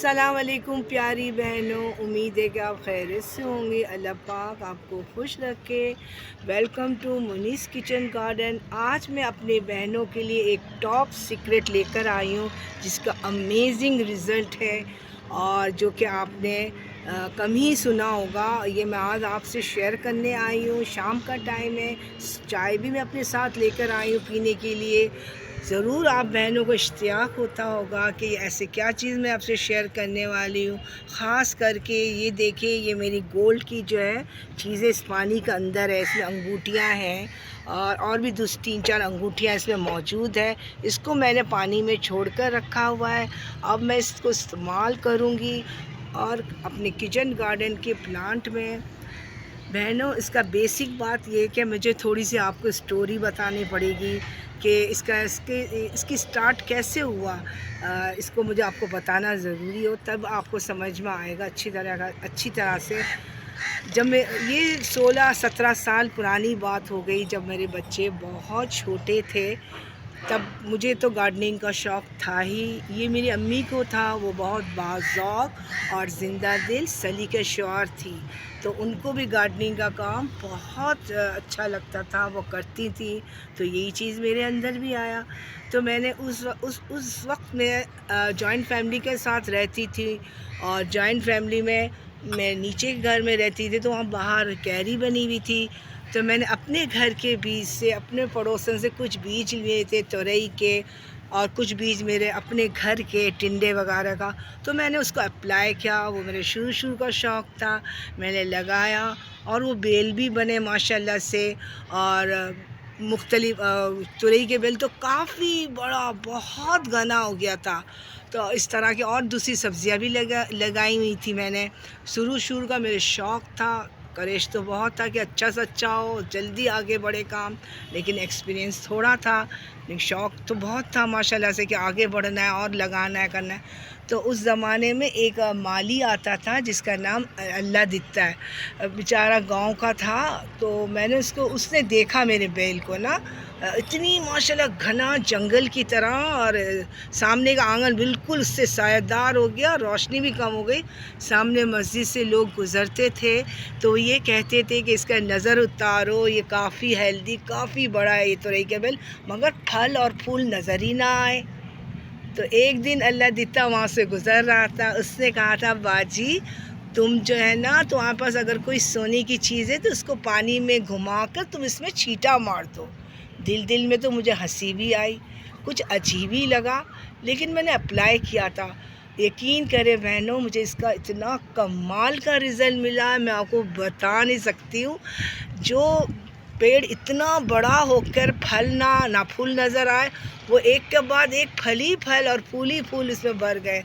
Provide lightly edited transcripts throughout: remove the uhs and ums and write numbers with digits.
अस्सलाम वालेकुम प्यारी बहनों, उम्मीद है कि आप खैरियत से होंगे। अल्लाह पाक आपको खुश रखे। Welcome to Munis kitchen garden. आज मैं अपने बहनों के लिए एक टॉप सीक्रेट लेकर आई हूँ जिसका अमेजिंग रिज़ल्ट है और जो कि आपने कम ही सुना होगा। ये मैं आज आपसे शेयर करने आई हूँ। शाम का टाइम है, चाय भी मैं अपने साथ लेकर आई हूँ पीने के लिए। ज़रूर आप बहनों को इश्तियाक होता होगा कि ऐसे क्या चीज़ मैं आपसे शेयर करने वाली हूँ। ख़ास करके ये देखिए, ये मेरी गोल्ड की जो है चीज़ें इस पानी के अंदर है। इसमें अंगूठियाँ हैं और भी 3-4 अंगूठियाँ इसमें मौजूद है। इसको मैंने पानी में छोड़ कर रखा हुआ है। अब मैं इसको इस्तेमाल करूँगी और अपने किचन गार्डन के प्लांट में। बहनों, इसका बेसिक बात ये है कि मुझे थोड़ी सी आपको स्टोरी बतानी पड़ेगी कि इसकी स्टार्ट कैसे हुआ। इसको मुझे आपको बताना ज़रूरी हो, तब आपको समझ में आएगा अच्छी तरह से। जब मैं ये 16-17 साल पुरानी बात हो गई, जब मेरे बच्चे बहुत छोटे थे, तब मुझे तो गार्डनिंग का शौक़ था ही। ये मेरी अम्मी को था, वो बहुत बाज़ौक़ और ज़िंदा दिल सलीक़े-ए-शौर थी, तो उनको भी गार्डनिंग का काम बहुत अच्छा लगता था, वो करती थी। तो यही चीज़ मेरे अंदर भी आया। तो मैंने उस वक़्त मैं जॉइंट फैमिली के साथ रहती थी और जॉइंट फैमिली में मैं नीचे के घर में रहती थी, तो वहाँ बाहर क्यारी बनी हुई थी। तो मैंने अपने घर के बीज से, अपने पड़ोसन से कुछ बीज लिए थे तुरई के, और कुछ बीज मेरे अपने घर के टिंडे वगैरह का। तो मैंने उसको अप्लाई किया। वो मेरे शुरू का शौक़ था। मैंने लगाया और वो बेल भी बने माशाल्लाह से। और मुख्तलिफ तुरई के बेल तो काफ़ी बड़ा, बहुत घना हो गया था। तो इस तरह की और दूसरी सब्ज़ियाँ भी लगाई हुई थी मैंने। शुरू का मेरे शौक़ था। करेश तो बहुत था कि अच्छा से अच्छा हो, जल्दी आगे बढ़े काम, लेकिन एक्सपीरियंस थोड़ा था। लेकिन शौक़ तो बहुत था माशाल्लाह से कि आगे बढ़ना है और लगाना है, करना है। तो उस ज़माने में एक माली आता था जिसका नाम अल्लाह दित्ता है। बेचारा गांव का था। तो मैंने उसने देखा मेरे बेल को ना, इतनी माशाल्लाह घना जंगल की तरह, और सामने का आंगन बिल्कुल उससे सायादार हो गया, रोशनी भी कम हो गई। सामने मस्जिद से लोग गुज़रते थे तो ये कहते थे कि इसका नज़र उतारो, ये काफ़ी हेल्दी, काफ़ी बड़ा है ये तुरई का बेल, मगर फल और फूल नज़र ही ना आए। तो एक दिन अल्लाह दित्ता वहाँ से गुज़र रहा था। उसने कहा था, बाजी तुम जो है ना, तुम्हारे पास अगर कोई सोने की चीज़ है तो उसको पानी में घुमा कर तुम इसमें छींटा मार दो। दिल में तो मुझे हंसी भी आई, कुछ अजीब ही लगा, लेकिन मैंने अप्लाई किया था। यकीन करें बहनों, मुझे इसका इतना कमाल का रिज़ल्ट मिला, मैं आपको बता नहीं सकती हूँ। जो पेड़ इतना बड़ा होकर फल ना फूल नज़र आए, वो एक के बाद एक फल ही फल और फूल ही फूल इसमें भर गए।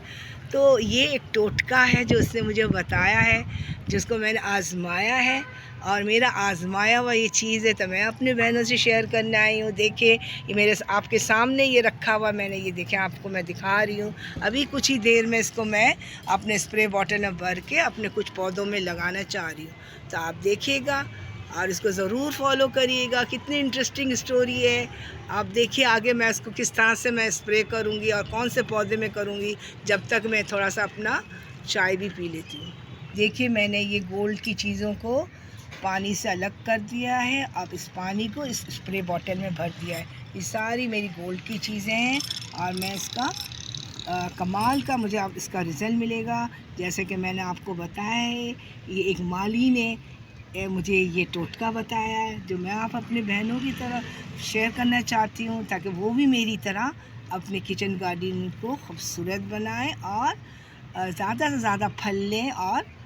तो ये एक टोटका है जो उसने मुझे बताया है, जिसको मैंने आज़माया है, और मेरा आज़माया हुआ ये चीज़ है, तो मैं अपने बहनों से शेयर करने आई हूँ। देखिए, ये मेरे आपके सामने ये रखा हुआ मैंने, ये देखें, आपको मैं दिखा रही हूँ। अभी कुछ ही देर में इसको मैं अपने स्प्रे बॉटल में भर के अपने कुछ पौधों में लगाना चाह रही हूँ। तो आप देखिएगा और इसको ज़रूर फॉलो करिएगा। कितनी इंटरेस्टिंग स्टोरी है। आप देखिए आगे मैं इसको किस तरह से मैं स्प्रे करूँगी और कौन से पौधे में करूँगी, जब तक मैं थोड़ा सा अपना चाय भी पी लेती हूँ। देखिए, मैंने ये गोल्ड की चीज़ों को पानी से अलग कर दिया है। अब इस पानी को इस स्प्रे बॉटल में भर दिया है। ये सारी मेरी गोल्ड की चीज़ें हैं और मैं इसका कमाल का मुझे अब इसका रिज़ल्ट मिलेगा। जैसे कि मैंने आपको बताया है, ये एक माली ने मुझे ये टोटका बताया है, जो मैं आप अपने बहनों की तरह शेयर करना चाहती हूँ, ताकि वो भी मेरी तरह अपने किचन गार्डन को खूबसूरत बनाएं और ज़्यादा से ज़्यादा फल लें और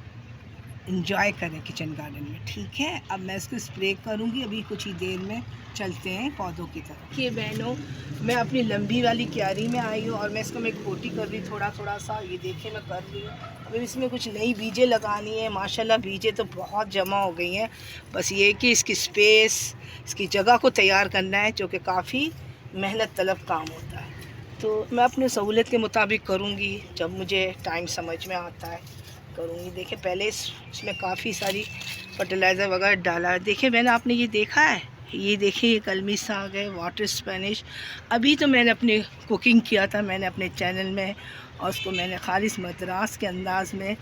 इंजॉय करें किचन गार्डन में। ठीक है, अब मैं इसको स्प्रे करूँगी। अभी कुछ ही देर में चलते हैं पौधों की तरफ। ये बहनों, मैं अपनी लंबी वाली क्यारी में आई हूँ और मैं इसको खोटी कर रही, थोड़ा सा। ये देखिए मैं कर रही हूँ। अभी इसमें कुछ नई बीजें लगानी है। माशाल्लाह बीजें तो बहुत जमा हो गई हैं। बस ये कि इसकी स्पेस, इसकी जगह को तैयार करना है, जो कि काफ़ी मेहनत तलब काम होता है। तो मैं अपनी सहूलियत के मुताबिक करूँगी, जब मुझे टाइम समझ में आता है करूँगी। देखिए, पहले इसमें काफ़ी सारी फर्टिलाइज़र वगैरह डाला है। देखिए मैंने, आपने ये देखा है, ये देखिए ये कलमी साग है, वाटर स्पेनिश। अभी तो मैंने अपने कुकिंग किया था मैंने अपने चैनल में, और उसको मैंने खालिस मद्रास के अंदाज़ में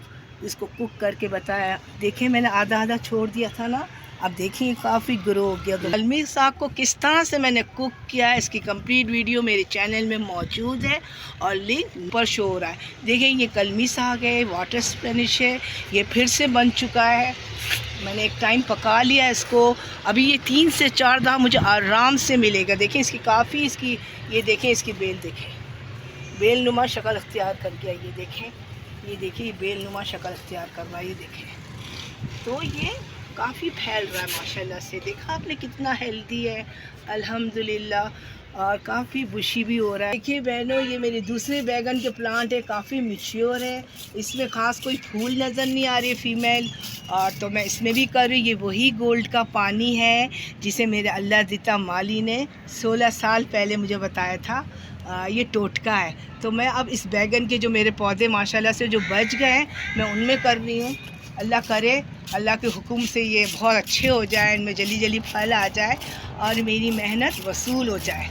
इसको कुक करके बताया। देखिए मैंने आधा आधा छोड़ दिया था ना, अब देखिए काफ़ी ग्रो हो गया। तो कलमी साग को किस तरह से मैंने कुक किया है इसकी कंप्लीट वीडियो मेरे चैनल में मौजूद है और लिंक ऊपर शो हो रहा है। देखिए ये कलमी साग है, वाटर स्पेनिश है, ये फिर से बन चुका है। मैंने एक टाइम पका लिया इसको। अभी ये 3 से 4 दाम मुझे आराम से मिलेगा। देखें इसकी काफ़ी इसकी, ये देखें इसकी बेल, देखें बेल नुमा शक्ल अख्तियार कर गया। ये देखिए बेल नुमा शक्ल अख्तियार कर रहा है। ये देखें तो ये काफ़ी फैल रहा है माशाल्लाह से। देखा आपने कितना हेल्दी है अल्हम्दुलिल्लाह, और काफ़ी बुशी भी हो रहा है। देखिए बहनों ये मेरे दूसरे बैगन के प्लांट है, काफ़ी मैच्योर है, इसमें ख़ास कोई फूल नज़र नहीं आ रही फीमेल, और तो मैं इसमें भी कर रही हूँ। ये वही गोल्ड का पानी है जिसे मेरे अल्लाह दिता माली ने 16 साल पहले मुझे बताया था। ये टोटका है। तो मैं अब इस बैगन के जो मेरे पौधे माशाल्लाह से जो बच गए हैं मैं उनमें कर रही हूँ। अल्लाह करे अल्लाह के हुक्म से ये बहुत अच्छे हो जाए, इनमें जल्दी जल्दी फल आ जाए और मेरी मेहनत वसूल हो जाए।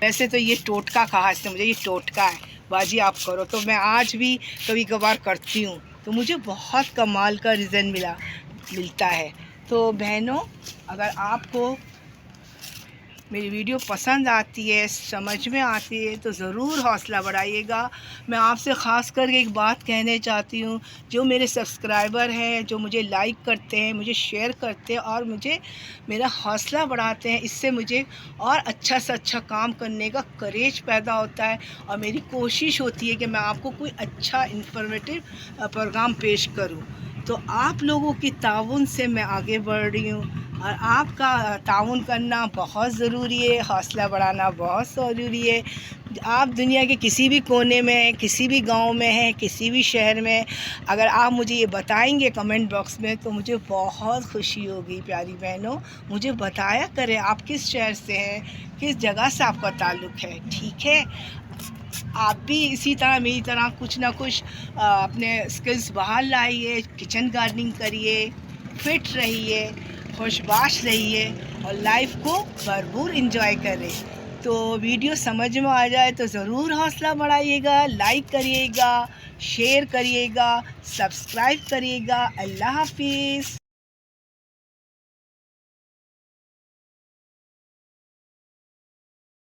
वैसे तो ये टोटका कहा इसने मुझे, ये टोटका है बाजी आप करो, तो मैं आज भी कभी कभार करती हूँ, तो मुझे बहुत कमाल का रिज़ल्ट मिलता है। तो बहनों अगर आपको मेरी वीडियो पसंद आती है, समझ में आती है, तो ज़रूर हौसला बढ़ाइएगा। मैं आपसे ख़ास करके एक बात कहने चाहती हूँ, जो मेरे सब्सक्राइबर हैं, जो मुझे लाइक करते हैं, मुझे शेयर करते हैं और मुझे मेरा हौसला बढ़ाते हैं, इससे मुझे और अच्छा से अच्छा काम करने का करेज पैदा होता है, और मेरी कोशिश होती है कि मैं आपको कोई अच्छा इन्फॉर्मेटिव प्रोग्राम पेश करूँ। तो आप लोगों की ताउन से मैं आगे बढ़ रही हूँ, और आपका ताउन करना बहुत ज़रूरी है, हौसला बढ़ाना बहुत ज़रूरी है। आप दुनिया के किसी भी कोने में, किसी भी गांव में हैं, किसी भी शहर में, अगर आप मुझे ये बताएंगे कमेंट बॉक्स में तो मुझे बहुत खुशी होगी। प्यारी बहनों मुझे बताया करें आप किस शहर से हैं, किस जगह से आपका ताल्लुक़ है, ठीक है। आप भी इसी तरह मेरी तरह कुछ ना कुछ अपने स्किल्स बाहर लाइए, किचन गार्डनिंग करिए, फिट रहिए, खुशबाश रहिए और लाइफ को भरपूर एंजॉय करें। तो वीडियो समझ में आ जाए तो ज़रूर हौसला बढ़ाइएगा, लाइक करिएगा, शेयर करिएगा, सब्सक्राइब करिएगा। अल्लाह हाफिज़।